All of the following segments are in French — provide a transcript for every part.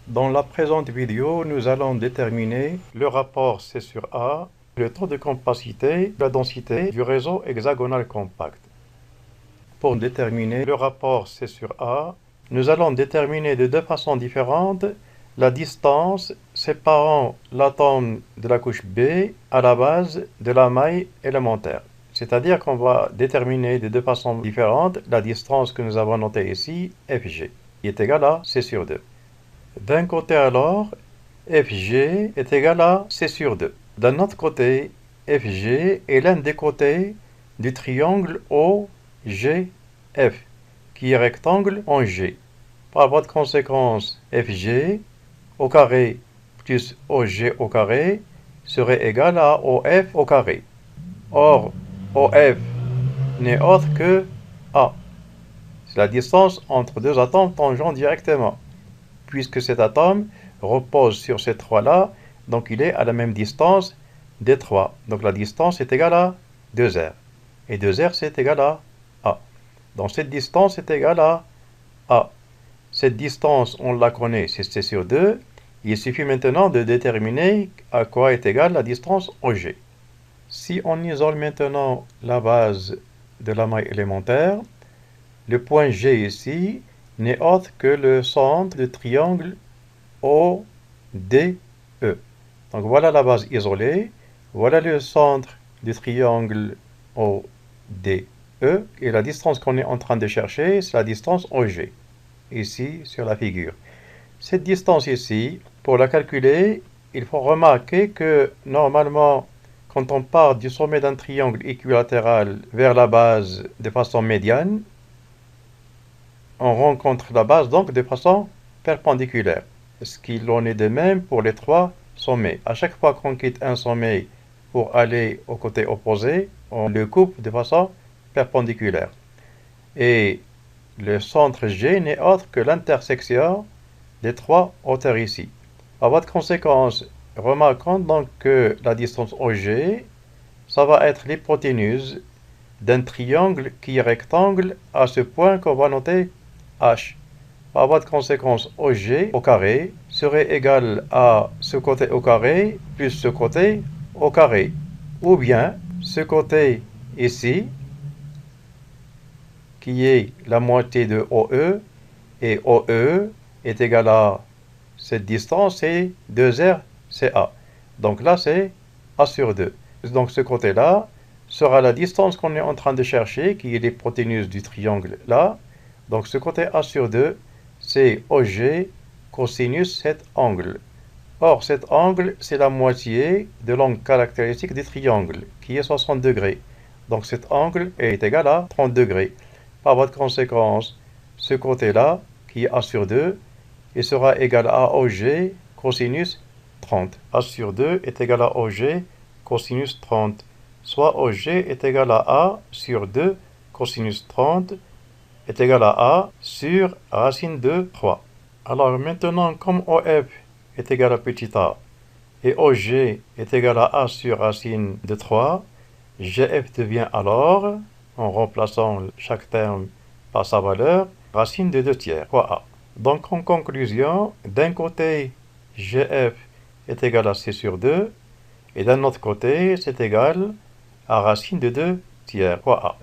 Dans la présente vidéo, nous allons déterminer le rapport C sur A, le taux de compacité, la densité du réseau hexagonal compact. Pour déterminer le rapport C sur A, nous allons déterminer de deux façons différentes la distance séparant l'atome de la couche B à la base de la maille élémentaire. C'est-à-dire qu'on va déterminer de deux façons différentes la distance que nous avons notée ici, FG, qui est égale à C sur 2. D'un côté alors, FG est égal à C sur 2. D'un autre côté, FG est l'un des côtés du triangle OGF, qui est rectangle en G. Par voie de conséquence, FG au carré plus OG au carré serait égal à OF au carré. Or, OF n'est autre que A. C'est la distance entre deux atomes tangents directement. Puisque cet atome repose sur ces trois-là, donc il est à la même distance des trois. Donc la distance est égale à 2R. Et 2R, c'est égal à A. Donc cette distance est égale à A. Cette distance, on la connaît, c'est C sur 2. Il suffit maintenant de déterminer à quoi est égale la distance OG. Si on isole maintenant la base de la maille élémentaire, le point G ici n'est autre que le centre du triangle ODE. Donc voilà la base isolée, voilà le centre du triangle ODE, et la distance qu'on est en train de chercher, c'est la distance OG, ici sur la figure. Cette distance ici, pour la calculer, il faut remarquer que normalement, quand on part du sommet d'un triangle équilatéral vers la base de façon médiane, on rencontre la base donc de façon perpendiculaire. Ce qu'il en est de même pour les trois sommets. À chaque fois qu'on quitte un sommet pour aller au côté opposé, on le coupe de façon perpendiculaire. Et le centre G n'est autre que l'intersection des trois hauteurs ici. Par voie de conséquence, remarquons donc que la distance OG, ça va être l'hypoténuse d'un triangle qui est rectangle à ce point qu'on va noter H. Par voie de conséquence, OG au carré serait égal à ce côté au carré plus ce côté au carré. Ou bien ce côté ici, qui est la moitié de OE, et OE est égal à cette distance, c'est 2R, c'est A. Donc là, c'est A sur 2. Donc ce côté-là sera la distance qu'on est en train de chercher, qui est l'hypoténuse du triangle là. Donc ce côté A sur 2, c'est OG cosinus cet angle. Or, cet angle, c'est la moitié de l'angle caractéristique du triangle, qui est 60 degrés. Donc cet angle est égal à 30 degrés. Par voie de conséquence, ce côté-là, qui est A sur 2, il sera égal à OG cosinus 30. A sur 2 est égal à OG cosinus 30. Soit OG est égal à A sur 2 cosinus 30 est égal à A sur racine de 3. Alors maintenant, comme OF est égal à petit a et OG est égal à A sur racine de 3, GF devient alors, en remplaçant chaque terme par sa valeur, racine de 2 tiers, fois A. Donc en conclusion, d'un côté, GF est égal à C sur 2, et d'un autre côté, c'est égal à racine de 2 tiers, fois A.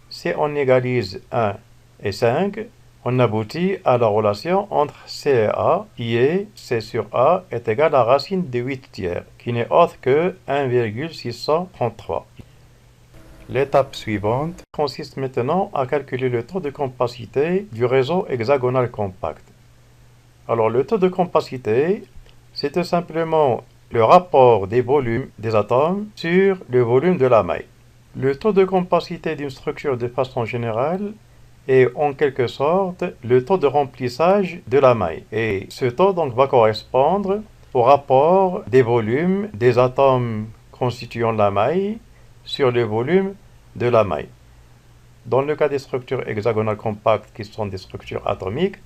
Si on égalise 1 et 5, on aboutit à la relation entre C et A, qui est C sur A est égal à racine de 8 tiers, qui n'est autre que 1,633. L'étape suivante consiste maintenant à calculer le taux de compacité du réseau hexagonal compact. Alors le taux de compacité, c'est tout simplement le rapport des volumes des atomes sur le volume de la maille. Le taux de compacité d'une structure de façon générale est en quelque sorte le taux de remplissage de la maille. Et ce taux donc va correspondre au rapport des volumes des atomes constituant la maille sur le volume de la maille. Dans le cas des structures hexagonales compactes qui sont des structures atomiques,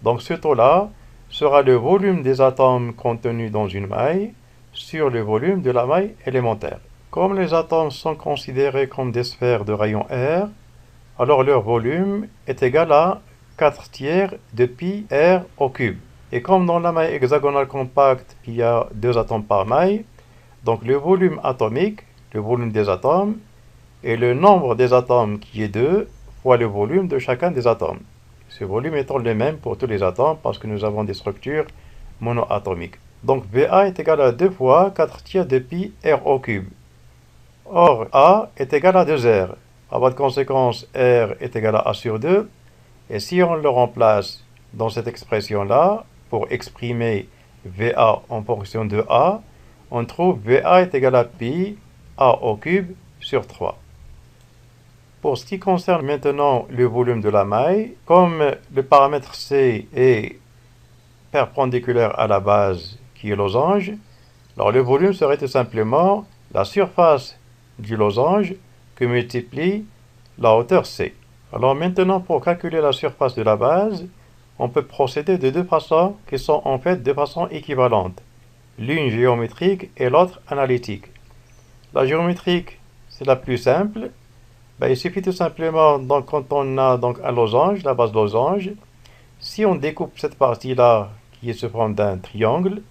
donc ce taux-là sera le volume des atomes contenus dans une maille sur le volume de la maille élémentaire. Comme les atomes sont considérés comme des sphères de rayon R, alors leur volume est égal à 4 tiers de pi r au cube. Et comme dans la maille hexagonale compacte, il y a 2 atomes par maille, donc le volume atomique, le volume des atomes, et le nombre des atomes qui est 2 fois le volume de chacun des atomes. Ce volume étant le même pour tous les atomes parce que nous avons des structures monoatomiques. Donc VA est égal à 2 fois 4 tiers de pi R au cube. Or A est égal à 2R. Par voie de conséquence, R est égal à A sur 2. Et si on le remplace dans cette expression-là, pour exprimer VA en fonction de A, on trouve VA est égal à pi A au cube sur 3. Pour ce qui concerne maintenant le volume de la maille, comme le paramètre C est perpendiculaire à la base qui est losange, alors le volume serait tout simplement la surface du losange que multiplie la hauteur C. Alors maintenant, pour calculer la surface de la base, on peut procéder de 2 façons qui sont en fait 2 façons équivalentes. L'une géométrique et l'autre analytique. La géométrique, c'est la plus simple. Il suffit tout simplement, donc, quand on a donc un losange, la base losange, si on découpe cette partie-là qui est sous forme d'un triangle,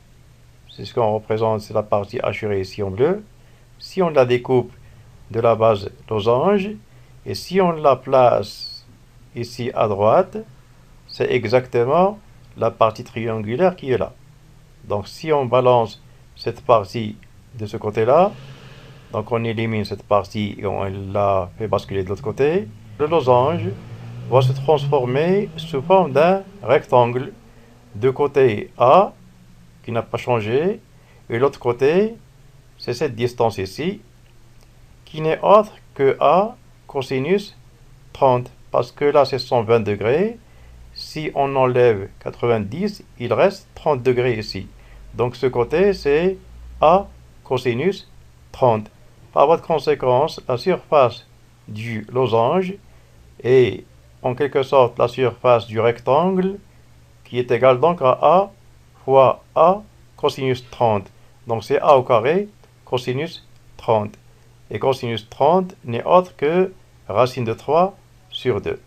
c'est ce qu'on représente, c'est la partie hachurée ici en bleu, si on la découpe de la base losange, et si on la place ici à droite, c'est exactement la partie triangulaire qui est là. Donc si on balance cette partie de ce côté-là, donc on élimine cette partie et on la fait basculer de l'autre côté, le losange va se transformer sous forme d'un rectangle. De côté A, qui n'a pas changé, et l'autre côté, c'est cette distance ici, qui n'est autre que A cosinus 30, parce que là c'est 120 degrés, si on enlève 90, il reste 30 degrés ici. Donc ce côté c'est A cosinus 30. Par voie de conséquence, la surface du losange est en quelque sorte la surface du rectangle, qui est égale donc à A fois A cosinus 30. Donc c'est A au carré cosinus 30. Et cosinus 30 n'est autre que racine de 3 sur 2.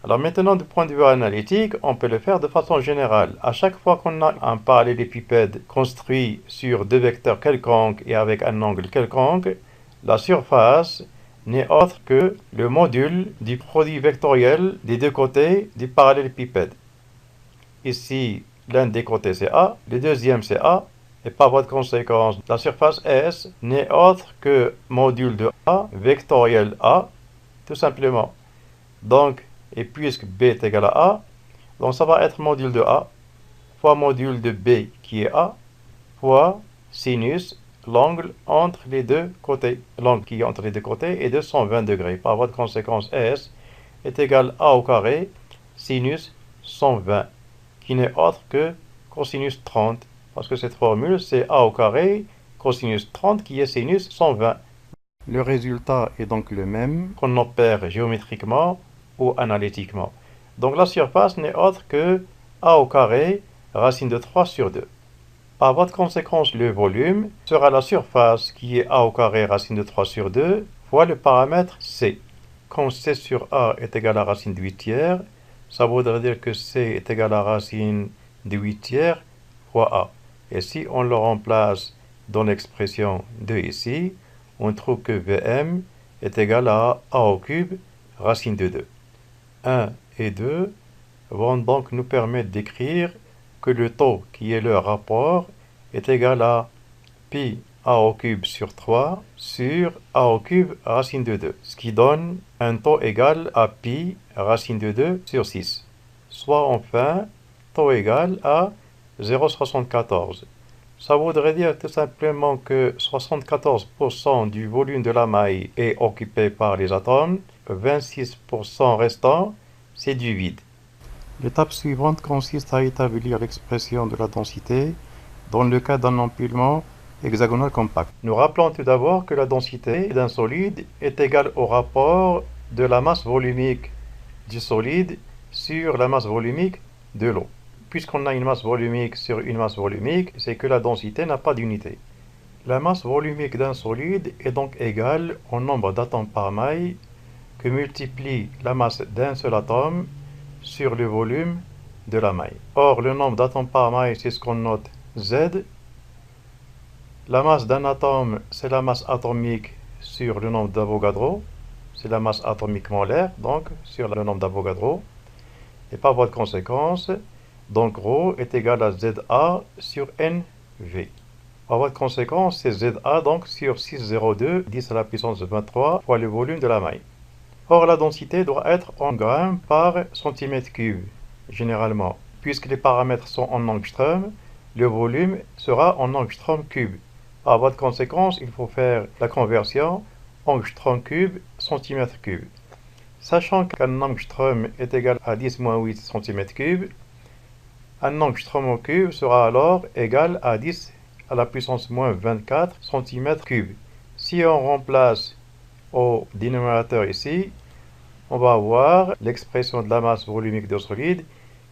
Alors maintenant, du point de vue analytique, on peut le faire de façon générale. À chaque fois qu'on a un parallélépipède construit sur 2 vecteurs quelconques et avec un angle quelconque, la surface n'est autre que le module du produit vectoriel des 2 côtés du parallélépipède. Ici, l'un des côtés c'est A, le deuxième c'est A, et par voie de conséquence, la surface S n'est autre que module de A, vectoriel A, tout simplement. Donc, et puisque B est égal à A, donc ça va être module de A, fois module de B qui est A, fois sinus, l'angle entre les 2 côtés. L'angle qui est entre les 2 côtés est de 120 degrés. Par voie de conséquence, S est égal à A au carré, sinus 120, qui n'est autre que cosinus 30. Parce que cette formule, c'est A au carré, cosinus 30, qui est sinus 120. Le résultat est donc le même qu'on opère géométriquement ou analytiquement. Donc la surface n'est autre que A au carré, racine de 3 sur 2. Par voie de conséquence, le volume sera la surface qui est A au carré, racine de 3 sur 2, fois le paramètre C. Quand C sur A est égal à racine de 8 tiers, ça voudrait dire que C est égal à racine de 8 tiers fois A. Et si on le remplace dans l'expression de ici, on trouve que Vm est égal à A au cube, racine de 2. 1 et 2 vont donc nous permettre d'écrire que le taux qui est leur rapport est égal à pi A au cube sur 3 sur A au cube racine de 2, ce qui donne un taux égal à pi racine de 2 sur 6, soit enfin taux égal à 0,74. Ça voudrait dire tout simplement que 74% du volume de la maille est occupé par les atomes, 26% restant, c'est du vide. L'étape suivante consiste à établir l'expression de la densité dans le cas d'un empilement hexagonal compact. Nous rappelons tout d'abord que la densité d'un solide est égale au rapport de la masse volumique du solide sur la masse volumique de l'eau. Puisqu'on a une masse volumique sur une masse volumique, c'est que la densité n'a pas d'unité. La masse volumique d'un solide est donc égale au nombre d'atomes par maille que multiplie la masse d'un seul atome sur le volume de la maille. Or, le nombre d'atomes par maille, c'est ce qu'on note Z. La masse d'un atome, c'est la masse atomique sur le nombre d'Avogadro. C'est la masse atomique molaire, donc, sur le nombre d'Avogadro. Et par voie de conséquence, donc ρ est égal à ZA sur NV. Par voie de conséquence, c'est ZA donc sur 602, 10 à la puissance 23 fois le volume de la maille. Or, la densité doit être en grammes par centimètre cube, généralement. Puisque les paramètres sont en angstrom, le volume sera en angstrom cube. Par voie de conséquence, il faut faire la conversion angstrom cube, centimètre cube. Sachant qu'un angstrom est égal à 10-8 cm3, un angstrom au cube sera alors égal à 10 à la puissance moins 24 cm3. Si on remplace au dénominateur ici, on va avoir l'expression de la masse volumique de solide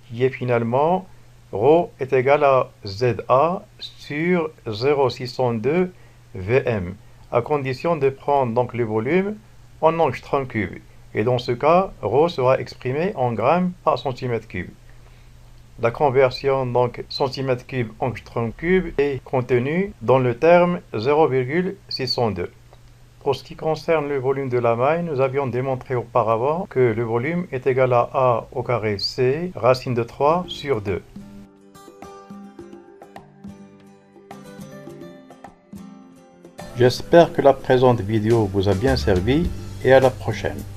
qui est finalement ρ est égal à ZA sur 0,602 Vm, à condition de prendre donc le volume en angstrom cube. Et dans ce cas, ρ sera exprimé en grammes par centimètre cube. La conversion donc centimètre cube angstrom cube est contenue dans le terme 0,602. Pour ce qui concerne le volume de la maille, nous avions démontré auparavant que le volume est égal à A au carré C racine de 3 sur 2. J'espère que la présente vidéo vous a bien servi et à la prochaine.